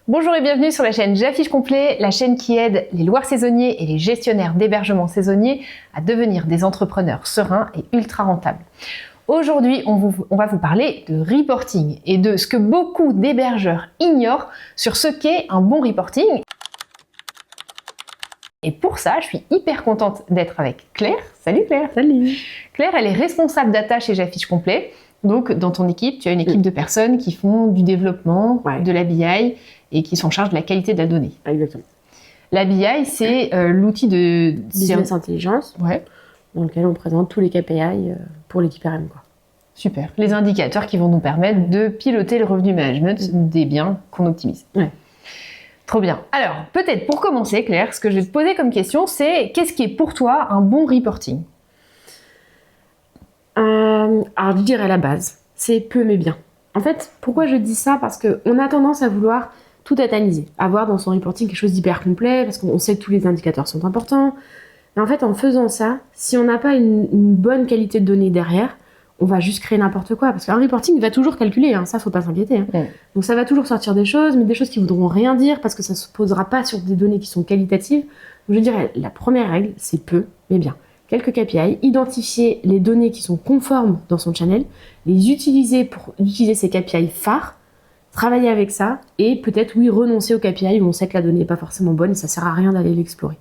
Bonjour et bienvenue sur la chaîne J'affiche complet, la chaîne qui aide les loueurs saisonniers et les gestionnaires d'hébergement saisonnier à devenir des entrepreneurs sereins et ultra rentables. Aujourd'hui, on va vous parler de reporting et de ce que beaucoup d'hébergeurs ignorent sur ce qu'est un bon reporting. Et pour ça, je suis hyper contente d'être avec Claire. Salut Claire. Salut. Claire, elle est responsable data chez J'affiche complet. Donc, dans ton équipe, tu as une équipe de personnes qui font du développement, de la BI et qui sont en charge de la qualité de la donnée. Exactement. La BI, c'est l'outil de Business Intelligence, dans lequel on présente tous les KPI pour l'équipe RM, quoi. Super. Les indicateurs qui vont nous permettre de piloter le revenu management des biens qu'on optimise. Ouais. Trop bien. Alors, peut-être pour commencer, Claire, ce que je vais te poser comme question, c'est qu'est-ce qui est pour toi un bon reporting ? Alors, je dirais la base, c'est peu mais bien. En fait, pourquoi je dis ça ? Parce qu'on a tendance à vouloir tout analyser, avoir dans son reporting quelque chose d'hyper complet, parce qu'on sait que tous les indicateurs sont importants. Mais en fait, en faisant ça, si on n'a pas une bonne qualité de données derrière, on va juste créer n'importe quoi. Parce qu'un reporting va toujours calculer, ça, faut pas s'inquiéter. Donc ça va toujours sortir des choses, mais des choses qui voudront rien dire, parce que ça se posera pas sur des données qui sont qualitatives. Donc je dirais, la première règle, c'est peu mais bien. Quelques KPI, identifier les données qui sont conformes dans son channel, les utiliser pour utiliser ces KPI phares, travailler avec ça, et peut-être, renoncer aux KPI où on sait que la donnée n'est pas forcément bonne et ça sert à rien d'aller l'explorer.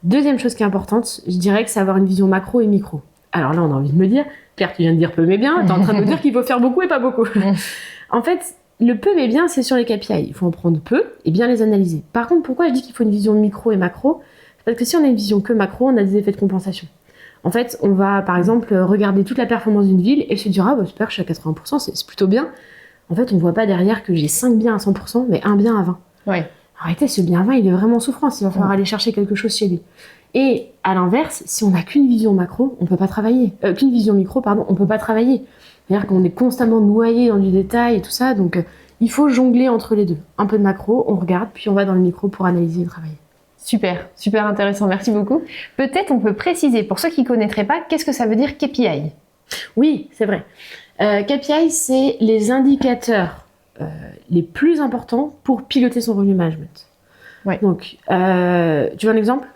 Deuxième chose qui est importante, je dirais que c'est avoir une vision macro et micro. Alors là, on a envie de me dire, Pierre, tu viens de dire peu mais bien, t'es en train de me dire qu'il faut faire beaucoup et pas beaucoup. En fait, le peu mais bien, c'est sur les KPI. Il faut en prendre peu et bien les analyser. Par contre, pourquoi je dis qu'il faut une vision micro et macro ? Parce que si on a une vision que macro, on a des effets de compensation. En fait, on va, par exemple, regarder toute la performance d'une ville et se dire « Ah, super, je suis à 80%, c'est plutôt bien ». En fait, on ne voit pas derrière que j'ai 5 biens à 100%, mais un bien à 20%. Ouais. En réalité, ce bien à 20, il est vraiment en souffrance. Il va falloir aller chercher quelque chose chez lui. Et à l'inverse, si on n'a qu'une vision macro, on peut pas travailler. Qu'une vision micro, pardon, on peut pas travailler. C'est-à-dire qu'on est constamment noyé dans du détail et tout ça. Donc, il faut jongler entre les deux. Un peu de macro, on regarde, puis on va dans le micro pour analyser et travailler. Super, super intéressant, merci beaucoup. Peut-être on peut préciser, pour ceux qui ne connaîtraient pas, qu'est-ce que ça veut dire KPI ? Oui, c'est vrai. KPI, c'est les indicateurs les plus importants pour piloter son revenu management. Ouais. Donc, tu veux un exemple ?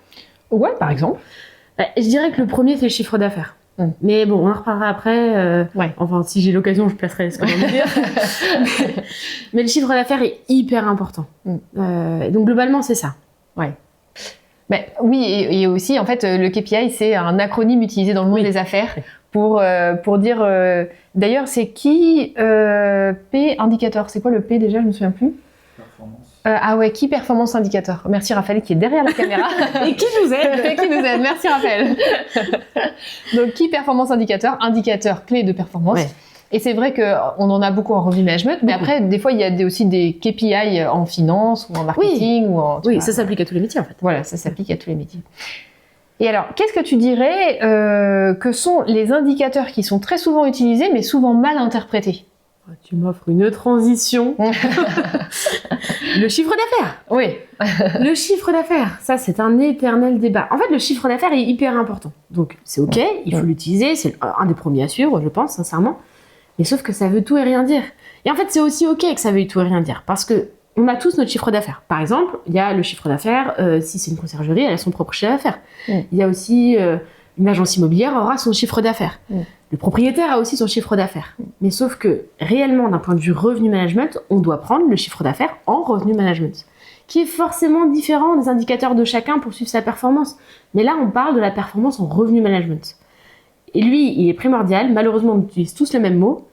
Ouais, par exemple. Je dirais que le premier, c'est le chiffre d'affaires. Mais bon, on en reparlera après. Enfin, si j'ai l'occasion, je placerai ce qu'on va me dire. mais le chiffre d'affaires est hyper important. Donc, globalement, c'est ça. Ouais. Oui, et aussi, en fait, le KPI, c'est un acronyme utilisé dans le monde des affaires pour dire... D'ailleurs, c'est qui P indicateur. C'est quoi le P déjà ? Je ne me souviens plus. Performance. Key Performance Indicator. Merci Raphaël qui est derrière la caméra. Et qui nous aide. Merci Raphaël. Donc, Key Performance Indicator, indicateur clé de performance. Ouais. Et c'est vrai qu'on en a beaucoup en revenu management, mais après, des fois, il y a aussi des KPI en finance ou en marketing. Oui, ça s'applique à tous les métiers, en fait. Voilà, ça s'applique à tous les métiers. Et alors, qu'est-ce que tu dirais que sont les indicateurs qui sont très souvent utilisés, mais souvent mal interprétés ? Tu m'offres une transition. Le chiffre d'affaires. Oui. Le chiffre d'affaires, ça, c'est un éternel débat. En fait, le chiffre d'affaires est hyper important. Donc, c'est OK, il faut l'utiliser. C'est un des premiers à suivre, je pense, sincèrement. Mais sauf que ça veut tout et rien dire. Et en fait, c'est aussi OK que ça veuille tout et rien dire. Parce que on a tous notre chiffre d'affaires. Par exemple, il y a le chiffre d'affaires, si c'est une conciergerie, elle a son propre chiffre d'affaires. Il y a aussi une agence immobilière aura son chiffre d'affaires. Le propriétaire a aussi son chiffre d'affaires. Mais sauf que, réellement, d'un point de vue revenu management, on doit prendre le chiffre d'affaires en revenu management, qui est forcément différent des indicateurs de chacun pour suivre sa performance. Mais là, on parle de la performance en revenu management. Et lui, il est primordial. Malheureusement, on utilise tous le même mot,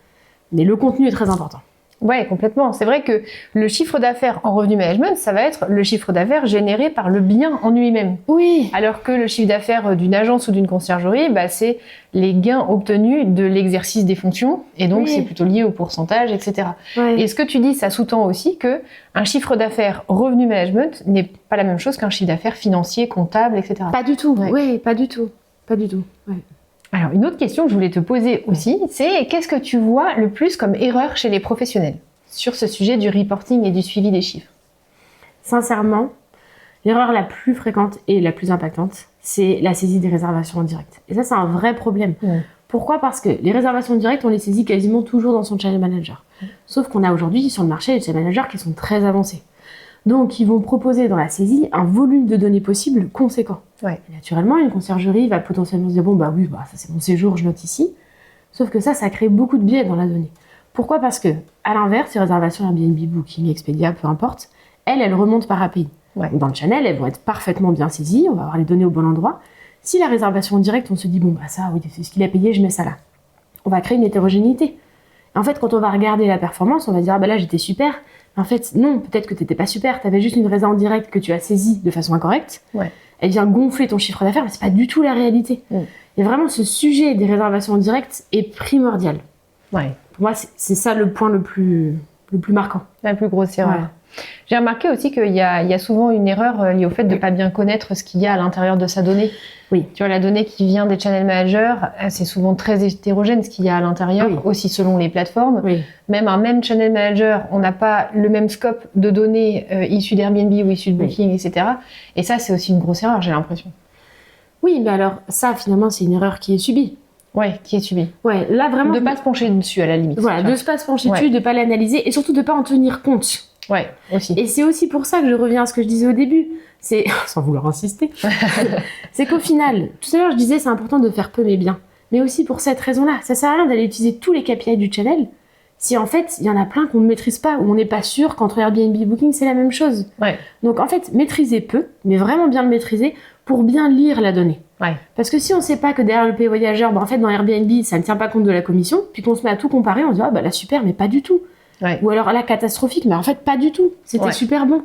mais le contenu est très important. Ouais, complètement. C'est vrai que le chiffre d'affaires en revenu management, ça va être le chiffre d'affaires généré par le bien en lui-même. Oui. Alors que le chiffre d'affaires d'une agence ou d'une conciergerie, c'est les gains obtenus de l'exercice des fonctions, et donc c'est plutôt lié au pourcentage, etc. Et ce que tu dis, ça sous-tend aussi que un chiffre d'affaires revenu management n'est pas la même chose qu'un chiffre d'affaires financier, comptable, etc. Pas du tout. Oui, pas du tout. Pas du tout. Ouais. Alors, une autre question que je voulais te poser aussi, c'est qu'est-ce que tu vois le plus comme erreur chez les professionnels sur ce sujet du reporting et du suivi des chiffres ? Sincèrement, l'erreur la plus fréquente et la plus impactante, c'est la saisie des réservations en direct. Et ça, c'est un vrai problème. Pourquoi ? Parce que les réservations directes, on les saisit quasiment toujours dans son channel manager. Sauf qu'on a aujourd'hui sur le marché des channel managers qui sont très avancés. Donc, ils vont proposer dans la saisie un volume de données possible conséquent. Ouais. Et naturellement, une conciergerie va potentiellement se dire, bon, bah oui, ça c'est mon séjour, je note ici. Sauf que ça crée beaucoup de biais dans la donnée. Pourquoi ? Parce que, à l'inverse, les réservations Airbnb, Booking, Expedia, peu importe, elles remontent par API. Ouais. Dans le channel, elles vont être parfaitement bien saisies, on va avoir les données au bon endroit. Si la réservation en direct, on se dit, bon, bah ça, oui, c'est ce qu'il a payé, je mets ça là. On va créer une hétérogénéité. En fait, quand on va regarder la performance, on va dire, ah bah là, j'étais super. En fait, non, peut-être que t'étais pas super, t'avais juste une résa en direct que tu as saisie de façon incorrecte. Ouais. Elle vient gonfler ton chiffre d'affaires, mais c'est pas du tout la réalité. Et vraiment, ce sujet des réservations en direct est primordial. Ouais. Pour moi, c'est ça le point le plus marquant. La plus grosse erreur. Ouais. J'ai remarqué aussi qu'il y a souvent une erreur liée au fait de ne pas bien connaître ce qu'il y a à l'intérieur de sa donnée. Oui. Tu vois, la donnée qui vient des channel managers, c'est souvent très hétérogène ce qu'il y a à l'intérieur, Oui. aussi selon les plateformes. Oui. Même un même channel manager, on n'a pas le même scope de données issues d'Airbnb ou issues de Booking, etc. Et ça, c'est aussi une grosse erreur, j'ai l'impression. Oui, mais alors, ça, finalement, c'est une erreur qui est subie. Ouais, qui est subie. Ouais, là, vraiment... De ne pas se pencher dessus, à la limite. Voilà, de ne pas se pencher dessus, de ne pas l'analyser, et surtout de ne pas en tenir compte. Ouais, aussi. Et c'est aussi pour ça que je reviens à ce que je disais au début. C'est, sans vouloir insister, c'est qu'au final, tout à l'heure, je disais, c'est important de faire peu mais bien. Mais aussi pour cette raison-là. Ça sert à rien d'aller utiliser tous les KPI du channel si en fait, il y en a plein qu'on ne maîtrise pas, ou on n'est pas sûr qu'entre Airbnb et Booking, c'est la même chose. Ouais. Donc en fait, maîtriser peu, mais vraiment bien le maîtriser pour bien lire la donnée. Ouais. Parce que si on ne sait pas que derrière le pay voyageur, en fait, dans Airbnb, ça ne tient pas compte de la commission, puis qu'on se met à tout comparer, on se dit, ah bah là, super, mais pas du tout. Ouais. Ou alors là, catastrophique, mais en fait, pas du tout. C'était super bon.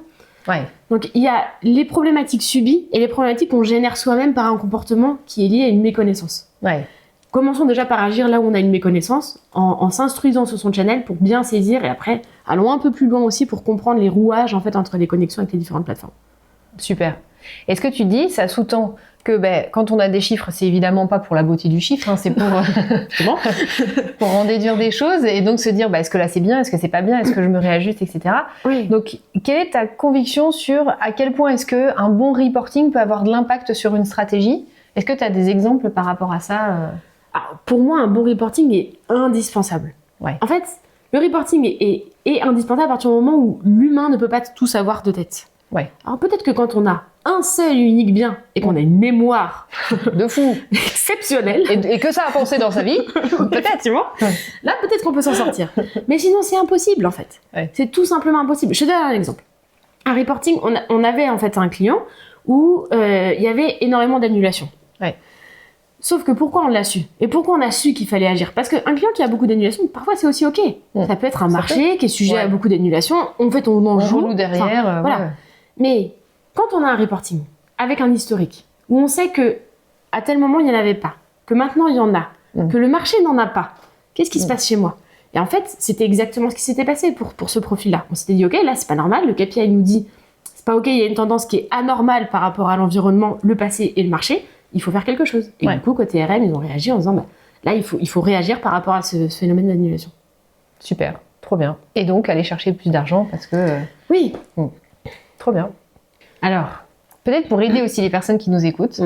Ouais. Donc il y a les problématiques subies et les problématiques qu'on génère soi-même par un comportement qui est lié à une méconnaissance. Ouais. Commençons déjà par agir là où on a une méconnaissance, en s'instruisant sur son channel pour bien saisir, et après, allons un peu plus loin aussi pour comprendre les rouages en fait entre les connexions avec les différentes plateformes. Super. Et ce que tu dis, ça sous-tend que quand on a des chiffres, c'est évidemment pas pour la beauté du chiffre, hein, c'est pour, pour en déduire des choses et donc se dire est-ce que là c'est bien, est-ce que c'est pas bien, est-ce que je me réajuste, etc. Oui. Donc, quelle est ta conviction sur à quel point est-ce qu'un bon reporting peut avoir de l'impact sur une stratégie ? Est-ce que tu as des exemples par rapport à ça Alors, pour moi, un bon reporting est indispensable. Ouais. En fait, le reporting est indispensable à partir du moment où l'humain ne peut pas tout savoir de tête. Ouais. Alors peut-être que quand on a un seul et unique bien et qu'on a une mémoire de fou exceptionnelle et que ça a pensé dans sa vie, peut-être, tu vois. Là, peut-être qu'on peut s'en sortir. Mais sinon, c'est impossible en fait. Ouais. C'est tout simplement impossible. Je te donne un exemple. Un reporting, on avait en fait un client où il y avait énormément d'annulations. Ouais. Sauf que pourquoi on l'a su ? Et pourquoi on a su qu'il fallait agir ? Parce qu'un client qui a beaucoup d'annulations, parfois c'est aussi ok. Ça peut être un marché qui est sujet à beaucoup d'annulations. En fait, on en joue. Relou derrière. Voilà. Ouais. Mais quand on a un reporting avec un historique, où on sait que à tel moment il n'y en avait pas, que maintenant il y en a, que le marché n'en a pas, qu'est-ce qui se passe chez moi ? Et en fait, c'était exactement ce qui s'était passé pour ce profil-là. On s'était dit, ok, là c'est pas normal, le KPI nous dit, c'est pas ok, il y a une tendance qui est anormale par rapport à l'environnement, le passé et le marché, il faut faire quelque chose. Et du coup, côté RM, ils ont réagi en disant, là il faut réagir par rapport à ce phénomène d'annulation. Super, trop bien. Et donc aller chercher plus d'argent parce que... Oui. Trop bien. Alors, peut-être pour aider aussi les personnes qui nous écoutent,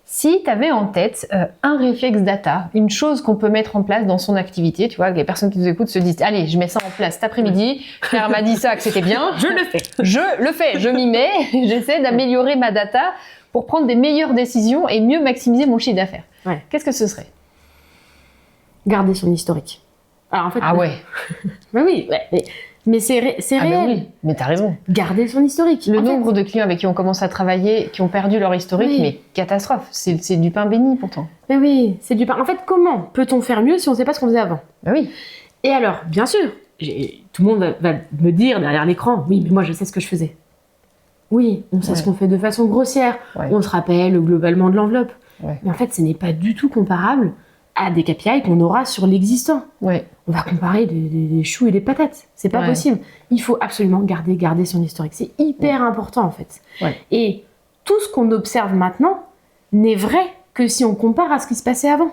si tu avais en tête un réflexe data, une chose qu'on peut mettre en place dans son activité, tu vois, les personnes qui nous écoutent se disent « Allez, je mets ça en place cet après-midi, Claire m'a dit ça, que c'était bien. Je le fais. Je le fais, je m'y mets, j'essaie d'améliorer ma data pour prendre des meilleures décisions et mieux maximiser mon chiffre d'affaires. » Qu'est-ce que ce serait ? Garder son historique. Alors en fait... Ah ouais. oui, mais c'est réel. Oui, mais t'as raison. Garder son historique. Le nombre de clients avec qui on commence à travailler, qui ont perdu leur historique, mais catastrophe. C'est du pain béni pourtant. Mais oui, c'est du pain. En fait, comment peut-on faire mieux si on ne sait pas ce qu'on faisait avant ? Oui. Et alors, bien sûr, tout le monde va me dire derrière l'écran, oui, mais moi je sais ce que je faisais. Oui, on sait ce qu'on fait de façon grossière. On se rappelle globalement de l'enveloppe. Mais en fait, ce n'est pas du tout comparable à des KPI qu'on aura sur l'existant. On va comparer des choux et des patates. C'est pas possible. Il faut absolument garder son historique. C'est hyper important en fait. Et tout ce qu'on observe maintenant n'est vrai que si on compare à ce qui se passait avant.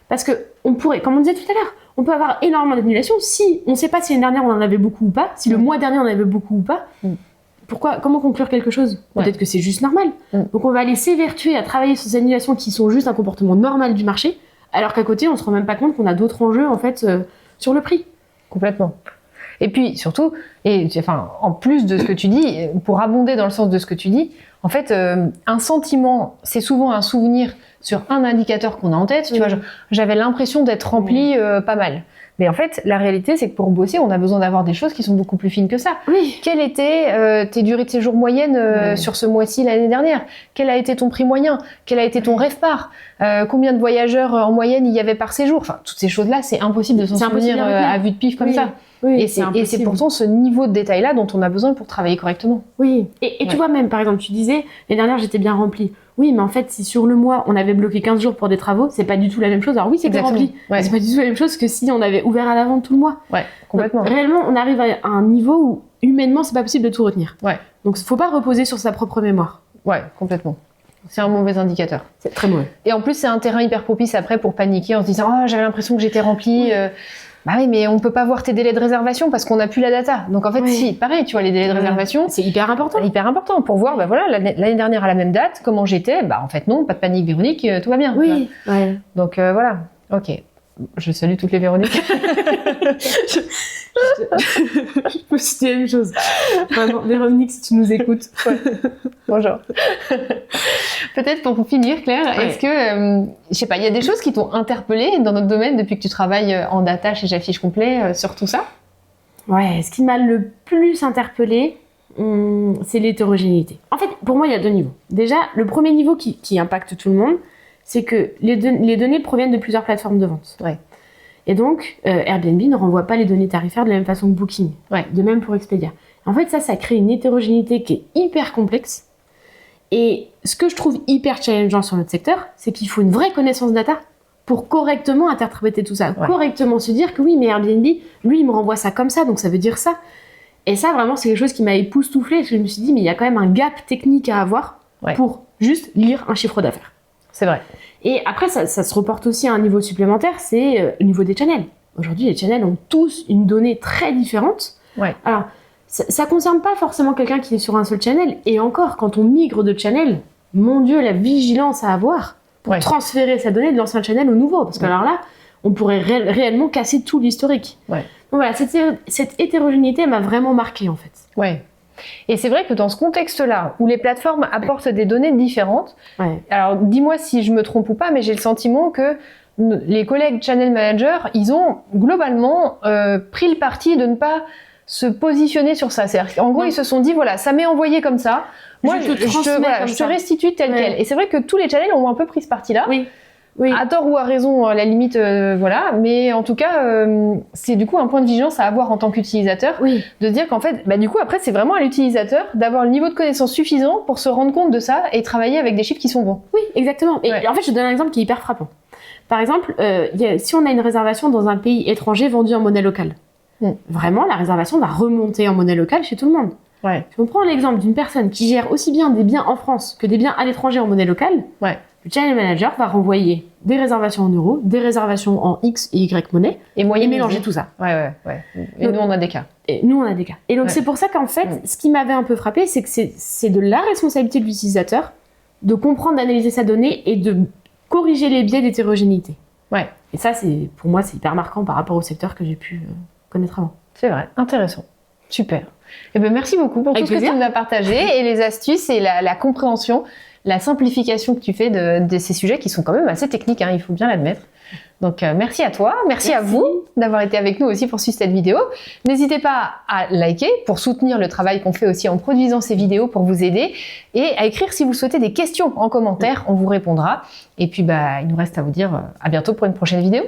Parce que on pourrait, comme on disait tout à l'heure, on peut avoir énormément d'annulations si on ne sait pas si l'année dernière on en avait beaucoup ou pas, si le mois dernier on en avait beaucoup ou pas. Comment conclure quelque chose ? Peut-être que c'est juste normal. Donc on va aller s'évertuer à travailler sur ces annulations qui sont juste un comportement normal du marché, alors qu'à côté, on se rend même pas compte qu'on a d'autres enjeux en fait sur le prix. Complètement. Et puis surtout, en plus de ce que tu dis, pour abonder dans le sens de ce que tu dis, en fait, un sentiment, c'est souvent un souvenir sur un indicateur qu'on a en tête. Tu vois, j'avais l'impression d'être rempli pas mal. Mais en fait, la réalité, c'est que pour bosser, on a besoin d'avoir des choses qui sont beaucoup plus fines que ça. Oui. Quelle était tes durées de séjour moyennes sur ce mois-ci l'année dernière? Quel a été ton prix moyen? Quel a été ton rêve-part? Combien de voyageurs en moyenne il y avait par séjour? Enfin, toutes ces choses-là, c'est impossible de s'en souvenir à vue de pif comme ça. Oui, et c'est pourtant ce niveau de détail-là dont on a besoin pour travailler correctement. Oui, et tu vois même, par exemple, tu disais, l'année dernière, j'étais bien remplie. Oui, mais en fait, si sur le mois, on avait bloqué 15 jours pour des travaux, c'est pas du tout la même chose. Alors oui, c'est bien rempli, mais c'est pas du tout la même chose que si on avait ouvert à la vente tout le mois. Ouais, complètement. Donc, réellement, on arrive à un niveau où, humainement, c'est pas possible de tout retenir. Ouais. Donc, faut pas reposer sur sa propre mémoire. Ouais, complètement. C'est un mauvais indicateur. C'est très mauvais. Et en plus, c'est un terrain hyper propice après pour paniquer en se disant « Oh, j'avais l'impression que j'étais remplie. » Bah oui, mais on peut pas voir tes délais de réservation parce qu'on n'a plus la data. Donc en fait, si, pareil, tu vois, les délais de réservation, c'est hyper important. Hyper important pour voir, bah voilà, l'année dernière à la même date, comment j'étais. Bah en fait non, pas de panique, Véronique, tout va bien. Oui. Ouais. Donc voilà, ok. Je salue toutes les Véroniques. Je me suis dit la même chose. Vraiment, Véronique, si tu nous écoutes. Ouais. Bonjour. Peut-être pour finir, Claire, est-ce que, je sais pas, il y a des choses qui t'ont interpellée dans notre domaine depuis que tu travailles en data chez J'affiche complet sur tout ça? Ouais, ce qui m'a le plus interpellée, c'est l'hétérogénéité. En fait, pour moi, il y a deux niveaux. Déjà, le premier niveau qui impacte tout le monde, c'est que les données proviennent de plusieurs plateformes de vente. Ouais. Et donc, Airbnb ne renvoie pas les données tarifaires de la même façon que Booking. Ouais. De même pour Expedia. En fait, ça crée une hétérogénéité qui est hyper complexe. Et ce que je trouve hyper challengeant sur notre secteur, c'est qu'il faut une vraie connaissance data pour correctement interpréter tout ça. Ouais. Correctement se dire que oui, mais Airbnb, lui, il me renvoie ça comme ça, donc ça veut dire ça. Et ça, vraiment, c'est quelque chose qui m'a époustouflée. Je me suis dit, mais il y a quand même un gap technique à avoir pour juste lire un chiffre d'affaires. C'est vrai. Et après, ça se reporte aussi à un niveau supplémentaire, c'est le niveau des channels. Aujourd'hui, les channels ont tous une donnée très différente. Ouais. Alors, ça concerne pas forcément quelqu'un qui est sur un seul channel. Et encore, quand on migre de channel, mon Dieu, la vigilance à avoir pour transférer sa donnée de l'ancien channel au nouveau. Parce que alors là, on pourrait réellement casser tout l'historique. Ouais. Donc voilà, cette hétérogénéité m'a vraiment marquée en fait. Ouais. Et c'est vrai que dans ce contexte-là, où les plateformes apportent des données différentes, alors dis-moi si je me trompe ou pas, mais j'ai le sentiment que les collègues channel managers, ils ont globalement pris le parti de ne pas se positionner sur ça. C'est-à-dire, en gros, ils se sont dit, voilà, ça m'est envoyé comme ça, moi je te restitue tel quel. Et c'est vrai que tous les channels ont un peu pris ce parti-là. Oui. Oui. À tort ou à raison, à la limite, voilà. Mais en tout cas, c'est du coup un point de vigilance à avoir en tant qu'utilisateur, de dire qu'en fait, bah du coup après, c'est vraiment à l'utilisateur d'avoir le niveau de connaissance suffisant pour se rendre compte de ça et travailler avec des chiffres qui sont bons. Oui, exactement. Et en fait, je te donne un exemple qui est hyper frappant. Par exemple, si on a une réservation dans un pays étranger vendue en monnaie locale, vraiment, la réservation va remonter en monnaie locale chez tout le monde. Ouais. Si on prend l'exemple d'une personne qui gère aussi bien des biens en France que des biens à l'étranger en monnaie locale, le channel manager va renvoyer des réservations en euros, des réservations en X et Y monnaie et mélanger tout ça. Ouais. Et donc, nous, on a des cas. Et donc, c'est pour ça qu'en fait, ce qui m'avait un peu frappé, c'est que c'est de la responsabilité de l'utilisateur de comprendre, d'analyser sa donnée et de corriger les biais d'hétérogénéité. Ouais. Et ça, pour moi, c'est hyper marquant par rapport au secteur que j'ai pu connaître avant. C'est vrai, intéressant. Super. Eh ben, merci beaucoup pour tout ce que tu nous as partagé et les astuces et la compréhension, la simplification que tu fais de ces sujets qui sont quand même assez techniques, hein, il faut bien l'admettre. Donc merci à toi, merci à vous d'avoir été avec nous aussi pour suivre cette vidéo. N'hésitez pas à liker pour soutenir le travail qu'on fait aussi en produisant ces vidéos pour vous aider et à écrire si vous souhaitez des questions en commentaire, on vous répondra. Et puis il nous reste à vous dire à bientôt pour une prochaine vidéo.